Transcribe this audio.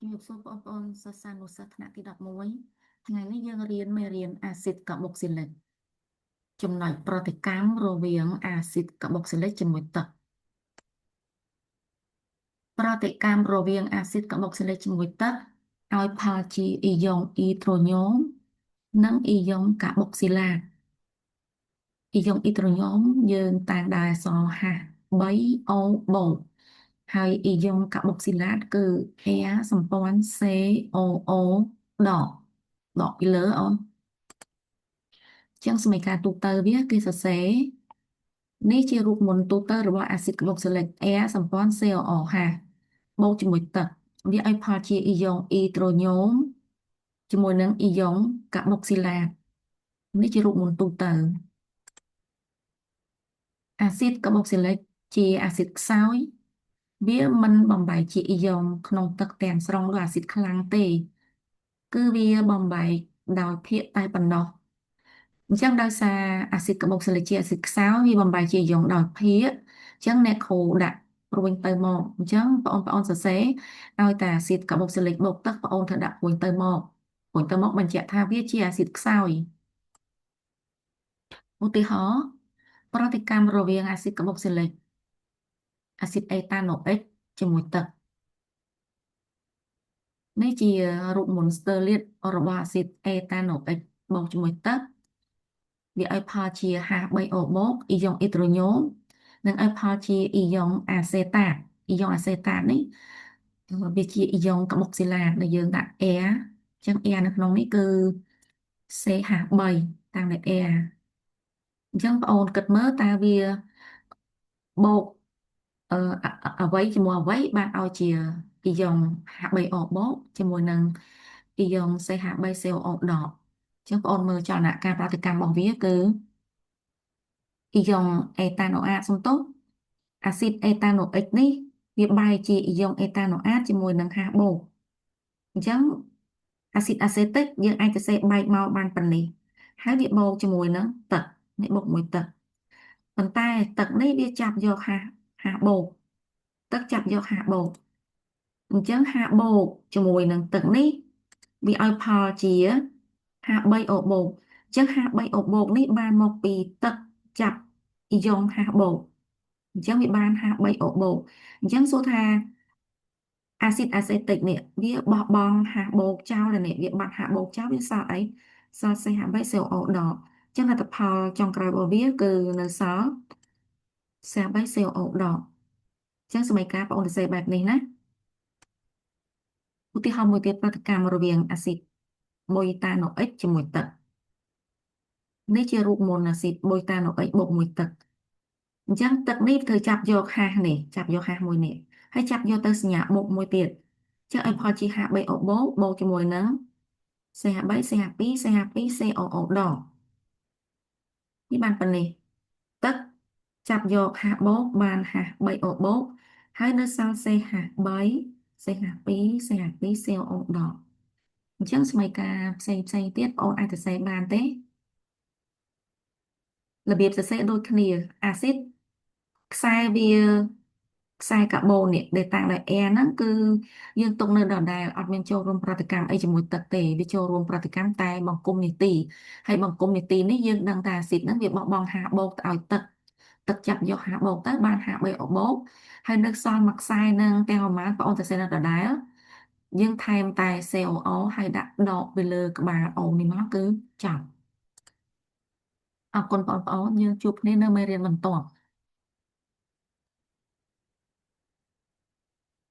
ជំរាបសួរបងប្អូនសិស្សានុសិស្សថ្នាក់ទី11ថ្ងៃនេះយើងរៀនមេរៀនអាស៊ីតកាបុកស៊ីលិកចំណុចប្រតិកម្មរវាងអាស៊ីតកាបុកស៊ីលិកជាមួយទឹកប្រតិកម្មរវាងអាស៊ីតកាបុកស៊ីលិកជាមួយទឹកឲ្យផលជាអ៊ីយ៉ុងអ៊ីត្រូញូមនិងអ៊ីយ៉ុងកាបុកស៊ីឡាតអ៊ីយ៉ុងអ៊ីត្រូញូមយើងតាមដែលសរហាស់ 3O បូកហើយអ៊ីយ៉ុងកាបុកស៊ីឡាតគឺ Air សម្ព័ន្ធ COO ដកពីលើអូនចឹងសមីការទូទៅវាគេសរសេរនេះជារូបមន្តទូទៅរបស់អាស៊ីតកាបុកស៊ីលិក Air សម្ព័ន្ធ COO ហាបូកជាមួយទឹកវាឲ្យផលជាអ៊ីយ៉ុងអ៊ីត្រូញូមជាមួយនឹងអ៊ីយ៉ុងកាបុកស៊ីឡាតនេះជារូបមន្តទូទៅអាស៊ីតកាបុកស៊ីលិកជាអាស៊ីតខ្សោយវាមិនបំបែកជាអ៊ីយ៉ុងក្នុងទឹកទាំងស្រុងដូចអាស៊ីតខ្លាំងទេគឺវាបំបែកដោយភាគតែប៉ុណ្ណោះអញ្ចឹងដោយសារអាស៊ីតកាបុកស៊ីលិកជាអាស៊ីតខ្សោយវាបំបែកជាអ៊ីយ៉ុងដោយភាគអញ្ចឹងអ្នកគ្រូដាក់ព្រួញទៅមកអញ្ចឹងបងប្អូនសរសេរឲ្យតែអាស៊ីតកាបុកស៊ីលិកបូកទឹកបងអូនត្រូវដាក់ព្រួញទៅមកបញ្ជាក់ថាវាជាអាស៊ីតខ្សោយឧទាហរណ៍ប្រតិកម្មរវាងអាស៊ីតកាបុកស៊ីលិកអាស៊ីតអេតាណូអិកជាមួយទឹកនេះជារូបមន្តស្ទើរលាតរបស់អាស៊ីតអេតាណូអិកបូកជាមួយទឹកវាឲ្យផលជា H3O បូកអ៊ីយ៉ុងអ៊ីត្រូញូមនិងឲ្យផលជាអ៊ីយ៉ុងអាសេតាតអ៊ីយ៉ុងអាសេតាតនេះវាជាអ៊ីយ៉ុងកាបុកស៊ីឡាតដែលយើងដាក់ Air អញ្ចឹង Air នៅក្នុងនេះគឺ CH3 តាមដែល Air អញ្ចឹងបងអូនគិតមើលតើវាបូកអ្វីជាមួយអ្វីបានឲ្យជាអ៊ីយ៉ុង H3O បូកជាមួយនឹងអ៊ីយ៉ុង CH3CO ដកអញ្ចឹងបងអូនមើលចលនាការប្រតិកម្មរបស់វាគឺអ៊ីយ៉ុងអេតាណូអាតសំទោសអាស៊ីតអេតាណូអិកនេះវាបែកជាអ៊ីយ៉ុងអេតាណូអាតជាមួយនឹង H បូកអញ្ចឹងអាស៊ីតអាសេតិកយើងអាចសរសេរបែកមកបានប៉ុណ្នេះហើយវាបូកជាមួយនឹងទឹកនេះបូកមួយទឹកប៉ុន្តែទឹកនេះវាចាប់យកហាបូកទឹកចាប់យកហាបូកអញ្ចឹងហាបូកជាមួយនឹងទឹកនេះវាឲ្យផលជាH3O បូកអញ្ចឹងH3O បូកនេះបានមកពីទឹកចាប់អ៊ីយ៉ុងហាបូកអញ្ចឹងវាបានH3O បូកអញ្ចឹងសួរថាអាស៊ីតអាសេតិកនេះវាបោះបង់ហាបូកចោលនេះវាបាត់ហាបូកចោលវាសល់អីសល់ CH3CO ដកអញ្ចឹងលទ្ធផលចុងក្រោយរបស់វាគឺនៅសល់ CH3CO ដកអញ្ចឹងសមីការបងអូនសរសេរបែបនេះណាឧទាហរណ៍មួយទៀតប្រតិកម្មរវាងអាស៊ីតប៊ុយតាណូអិកជាមួយទឹកនេះជារូបមន្តអាស៊ីតប៊ុយតាណូអិកបូកមួយទឹកអញ្ចឹងទឹកនេះត្រូវចាប់យកហាសនេះចាប់យកហាសមួយនេះហើយចាប់យកទៅសញ្ញាបូកមួយទៀតចឹងឲ្យផលជា H3O បូកជាមួយនឹង CH3 CH2 CH2 COO ដកនេះបានប៉ុណ្នេះទឹកចាប់យកហាសបូកបាន H3O បូកហើយនៅសល់ CH3 CH2 CH2 COO ដកអញ្ចឹងសមីការផ្សេងទៀតបងអូនអាចសរសេរបានទេរបៀបសរសេរដូចគ្នាអាស៊ីតខ្សែវាខ្សែកាបូននេះដែលតាំងដោយ Air ហ្នឹងគឺយើងទុកនៅដដែលអត់មានចូលរួមប្រតិកម្មអីជាមួយទឹកទេវាចូលរួមប្រតិកម្មតែបង្គំនីតិហើយបង្គំនីតិនេះយើងដឹងថាអាស៊ីតហ្នឹងវាបោះបង់ហាបូកទៅឲ្យទឹកចាប់យកហាបូកទៅបានហា3អូបូកហើយនៅសល់មួយខ្សែនឹងទាំងប្រមាណបងអូនសរសេរនៅដដែលយើងថែមតែ COO ហើយដាក់ដកទៅលើក្បាល O នេះមកគឺចប់អរគុណបងប្អូនយើងជួបគ្នានៅមេរៀនបន្ទាប់